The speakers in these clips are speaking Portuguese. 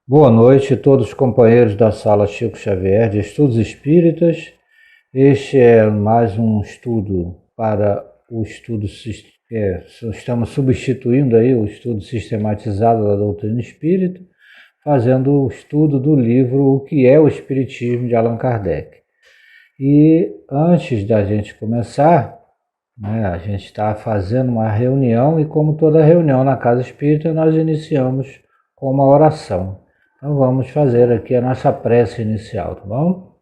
Boa noite a todos os companheiros da Sala Chico Xavier de Estudos Espíritas. Este é mais um estudo para o estudo, estamos substituindo aí o estudo sistematizado da doutrina espírita, fazendo o estudo do livro O que é o Espiritismo de Allan Kardec. E antes da gente começar, a gente está fazendo uma reunião e como toda reunião na Casa Espírita, nós iniciamos com uma oração. Então vamos fazer aqui a nossa prece inicial, tá bom?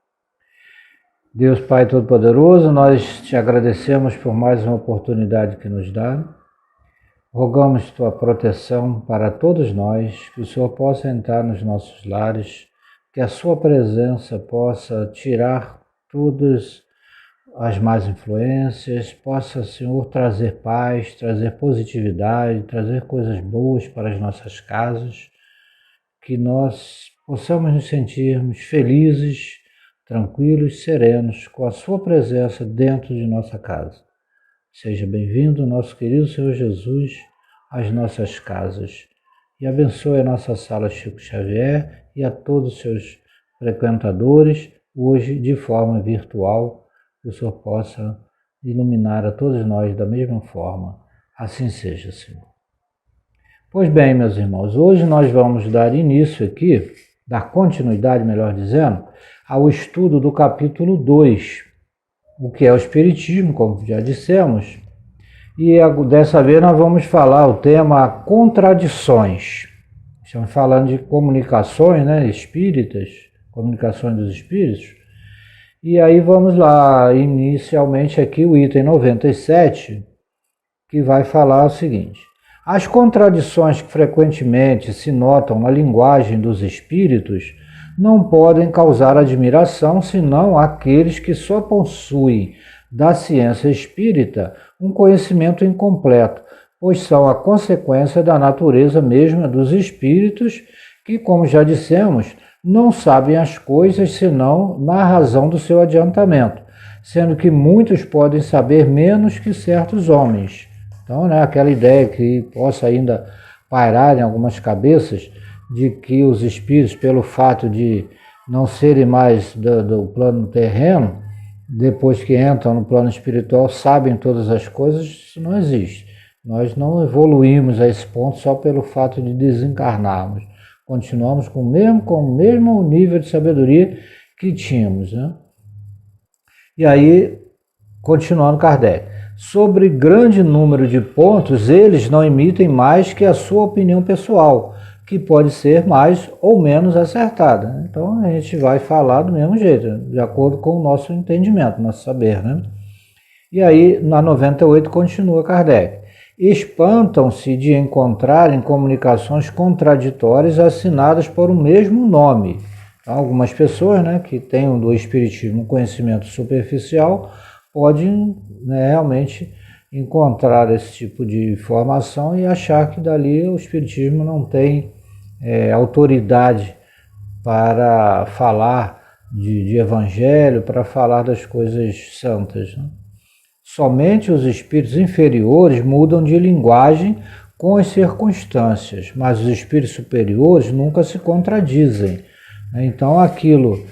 Deus Pai Todo-Poderoso, nós te agradecemos por mais uma oportunidade que nos dá. Rogamos tua proteção para todos nós, que o Senhor possa entrar nos nossos lares, que a sua presença possa tirar todas as más influências, possa, Senhor, trazer paz, trazer positividade, trazer coisas boas para as nossas casas, que nós possamos nos sentirmos felizes, tranquilos, serenos, com a sua presença dentro de nossa casa. Seja bem-vindo, nosso querido Senhor Jesus, às nossas casas e abençoe a nossa Sala Chico Xavier e a todos os seus frequentadores, hoje de forma virtual, que o Senhor possa iluminar a todos nós da mesma forma. Assim seja, Senhor. Pois bem, meus irmãos, hoje nós vamos dar início aqui, dar continuidade, melhor dizendo, ao estudo do capítulo 2, o que é o Espiritismo, como já dissemos, e dessa vez nós vamos falar o tema contradições. Estamos falando de comunicações, espíritas, comunicações dos espíritos, e aí vamos lá, inicialmente aqui o item 97, que vai falar o seguinte: as contradições que frequentemente se notam na linguagem dos espíritos não podem causar admiração senão àqueles que só possuem da ciência espírita um conhecimento incompleto, pois são a consequência da natureza mesma dos espíritos que, como já dissemos, não sabem as coisas senão na razão do seu adiantamento, sendo que muitos podem saber menos que certos homens. Então, aquela ideia que possa ainda pairar em algumas cabeças de que os espíritos, pelo fato de não serem mais do plano terreno, depois que entram no plano espiritual, sabem todas as coisas, isso não existe. Nós não evoluímos a esse ponto só pelo fato de desencarnarmos. Continuamos com o mesmo nível de sabedoria que tínhamos. E aí, continuando Kardec. Sobre grande número de pontos, eles não emitem mais que a sua opinião pessoal, que pode ser mais ou menos acertada. Então a gente vai falar do mesmo jeito, de acordo com o nosso entendimento, nosso saber. E aí, na 98, continua Kardec. Espantam-se de encontrarem comunicações contraditórias assinadas por um mesmo nome. Então, algumas pessoas que têm do Espiritismo um conhecimento superficial podem realmente encontrar esse tipo de informação e achar que dali o Espiritismo não tem autoridade para falar de Evangelho, para falar das coisas santas. Somente os espíritos inferiores mudam de linguagem com as circunstâncias, mas os espíritos superiores nunca se contradizem. Então, aquilo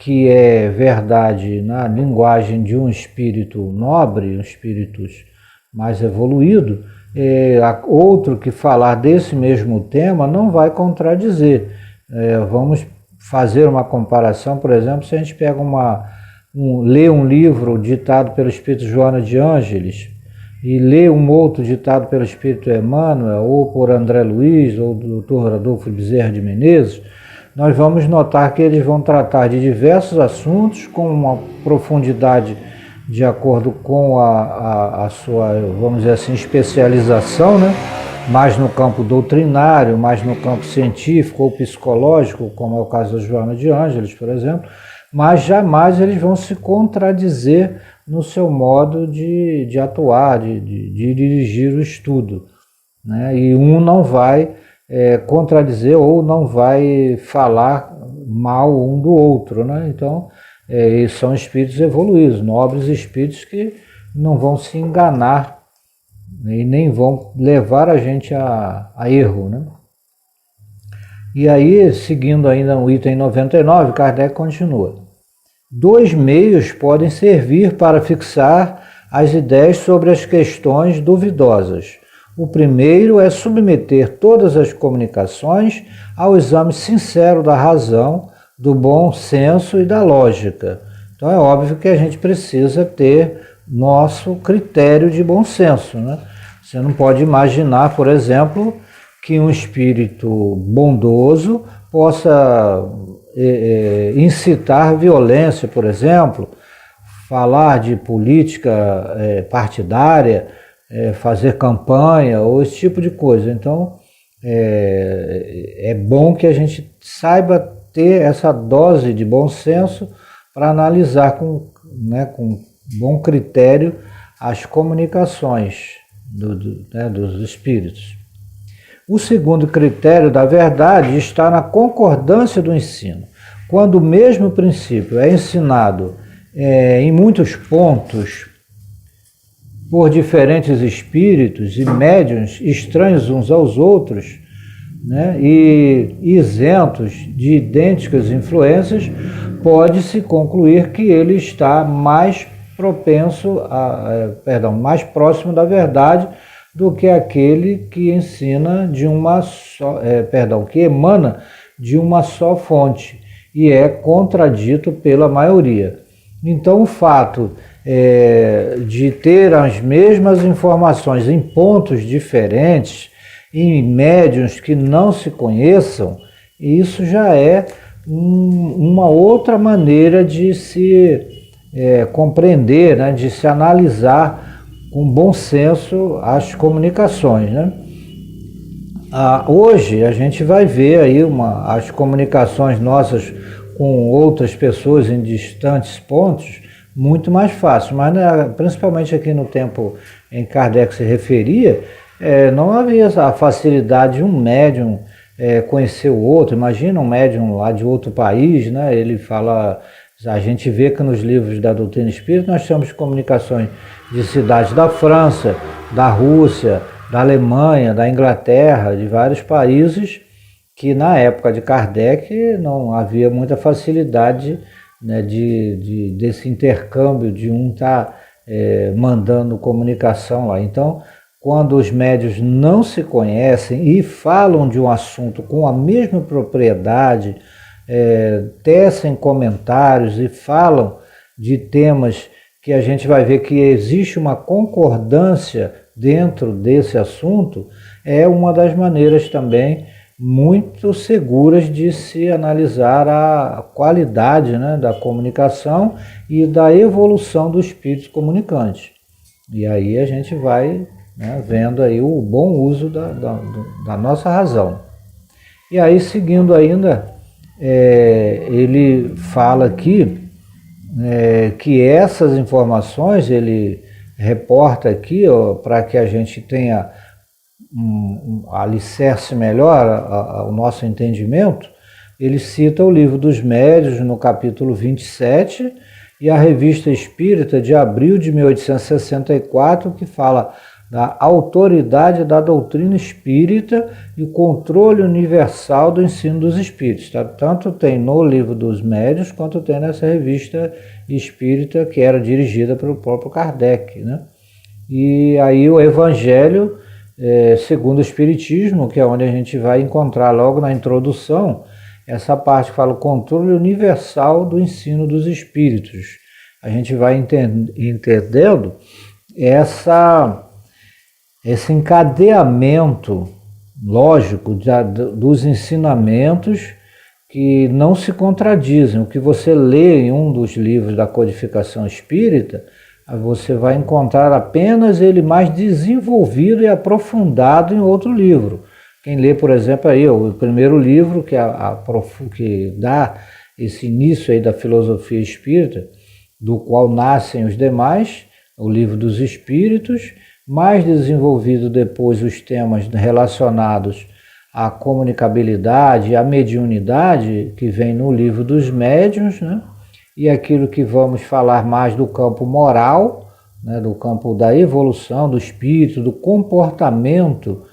que é verdade na linguagem de um espírito nobre, um espírito mais evoluído, outro que falar desse mesmo tema não vai contradizer. Vamos fazer uma comparação, por exemplo, se a gente pega lê um livro ditado pelo espírito Joana de Ângeles e lê um outro ditado pelo espírito Emmanuel, ou por André Luiz, ou do Dr. Adolfo Bezerra de Menezes, nós vamos notar que eles vão tratar de diversos assuntos com uma profundidade de acordo com a sua, vamos dizer assim, especialização, mais no campo doutrinário, mais no campo científico ou psicológico, como é o caso da Joana de Ângeles, por exemplo, mas jamais eles vão se contradizer no seu modo de atuar, de dirigir o estudo. E um não vai contradizer ou não vai falar mal um do outro. Então, são espíritos evoluídos, nobres espíritos que não vão se enganar e nem vão levar a gente a erro. E aí, seguindo ainda o item 99, Kardec continua. 2 meios podem servir para fixar as ideias sobre as questões duvidosas. O primeiro é submeter todas as comunicações ao exame sincero da razão, do bom senso e da lógica. Então é óbvio que a gente precisa ter nosso critério de bom senso, né? Você não pode imaginar, por exemplo, que um espírito bondoso possa incitar violência, por exemplo, falar de política partidária, fazer campanha ou esse tipo de coisa. Então, é bom que a gente saiba ter essa dose de bom senso para analisar com bom critério as comunicações dos espíritos. O segundo critério da verdade está na concordância do ensino. Quando o mesmo princípio é ensinado em muitos pontos por diferentes espíritos e médiuns estranhos uns aos outros, né, e isentos de idênticas influências, pode-se concluir que ele está mais mais próximo da verdade do que aquele que ensina de uma só, que emana de uma só fonte e é contradito pela maioria. Então, o fato de ter as mesmas informações em pontos diferentes, em médiuns que não se conheçam, isso já é uma outra maneira de se compreender, né, de se analisar com bom senso as comunicações, né? Hoje a gente vai ver aí as comunicações nossas com outras pessoas em distantes pontos muito mais fácil, mas principalmente aqui no tempo em que Kardec se referia, não havia a facilidade de um médium conhecer o outro. Imagina um médium lá de outro país, né? Ele fala. A gente vê que nos livros da doutrina espírita nós temos comunicações de cidades da França, da Rússia, da Alemanha, da Inglaterra, de vários países que na época de Kardec não havia muita facilidade, né, desse intercâmbio, de um estar mandando comunicação lá. Então, quando os médiuns não se conhecem e falam de um assunto com a mesma propriedade, tecem comentários e falam de temas que a gente vai ver que existe uma concordância dentro desse assunto, é uma das maneiras também muito seguras de se analisar a qualidade, né, da comunicação e da evolução do espírito comunicante. E aí a gente vai, né, vendo aí o bom uso da nossa razão. E aí, seguindo ainda, ele fala aqui que essas informações, ele reporta aqui para que a gente tenha um alicerce melhor ao nosso entendimento. Ele cita o Livro dos Médiuns no capítulo 27 e a Revista Espírita de abril de 1864, que fala da autoridade da doutrina espírita e o controle universal do ensino dos espíritos. Tá? Tanto tem no Livro dos Médiuns, quanto tem nessa revista espírita que era dirigida pelo próprio Kardec, né? E aí o Evangelho segundo o Espiritismo, que é onde a gente vai encontrar logo na introdução, essa parte que fala o controle universal do ensino dos espíritos. A gente vai entendendo esse encadeamento lógico dos ensinamentos que não se contradizem. O que você lê em um dos livros da codificação espírita, você vai encontrar apenas ele mais desenvolvido e aprofundado em outro livro. Quem lê, por exemplo, aí, o primeiro livro que dá esse início aí da filosofia espírita, do qual nascem os demais, o Livro dos Espíritos, mais desenvolvido depois os temas relacionados à comunicabilidade, à mediunidade, que vem no Livro dos Médiuns, né? E aquilo que vamos falar mais do campo moral, né? Do campo da evolução do espírito, do comportamento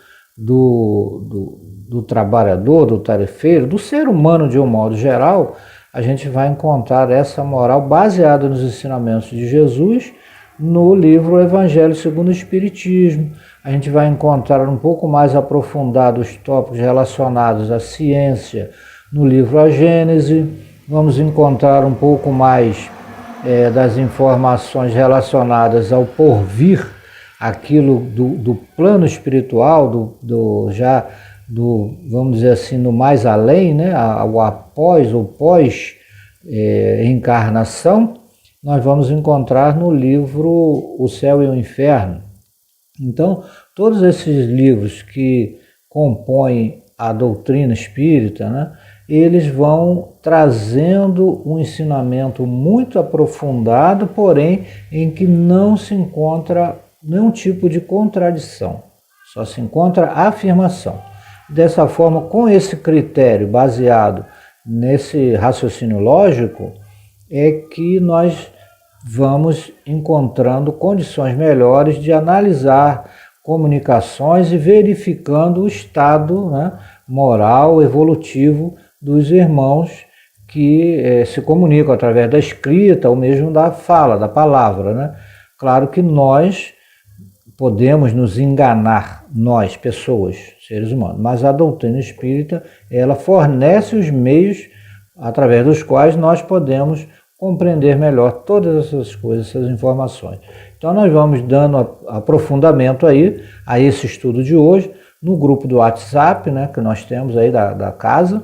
do trabalhador, do tarefeiro, do ser humano de um modo geral, a gente vai encontrar essa moral baseada nos ensinamentos de Jesus no livro Evangelho segundo o Espiritismo. A gente vai encontrar um pouco mais aprofundado os tópicos relacionados à ciência no livro A Gênese. Vamos encontrar um pouco mais das informações relacionadas ao porvir, aquilo do plano espiritual, vamos dizer assim, no mais além, né? O após ou pós-encarnação, nós vamos encontrar no livro O Céu e o Inferno. Então, todos esses livros que compõem a doutrina espírita, né, eles vão trazendo um ensinamento muito aprofundado, porém em que não se encontra nenhum tipo de contradição, só se encontra afirmação. Dessa forma, com esse critério baseado nesse raciocínio lógico, é que nós vamos encontrando condições melhores de analisar comunicações e verificando o estado, né, moral, evolutivo dos irmãos que se comunicam através da escrita ou mesmo da fala, da palavra, né? Claro que nós podemos nos enganar, nós, pessoas, seres humanos, mas a doutrina espírita, ela fornece os meios através dos quais nós podemos compreender melhor todas essas coisas, essas informações. Então nós vamos dando aprofundamento aí a esse estudo de hoje no grupo do WhatsApp, né, que nós temos aí da casa,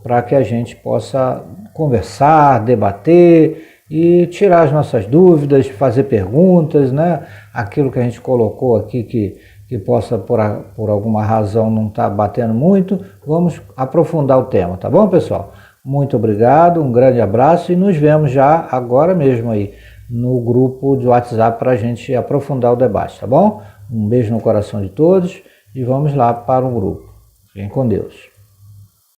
para que a gente possa conversar, debater e tirar as nossas dúvidas, fazer perguntas, né, aquilo que a gente colocou aqui que possa por alguma razão não estar batendo muito, vamos aprofundar o tema, tá bom, pessoal? Muito obrigado, um grande abraço e nos vemos já agora mesmo aí no grupo de WhatsApp para a gente aprofundar o debate, tá bom? Um beijo no coração de todos e vamos lá para o grupo. Fiquem com Deus.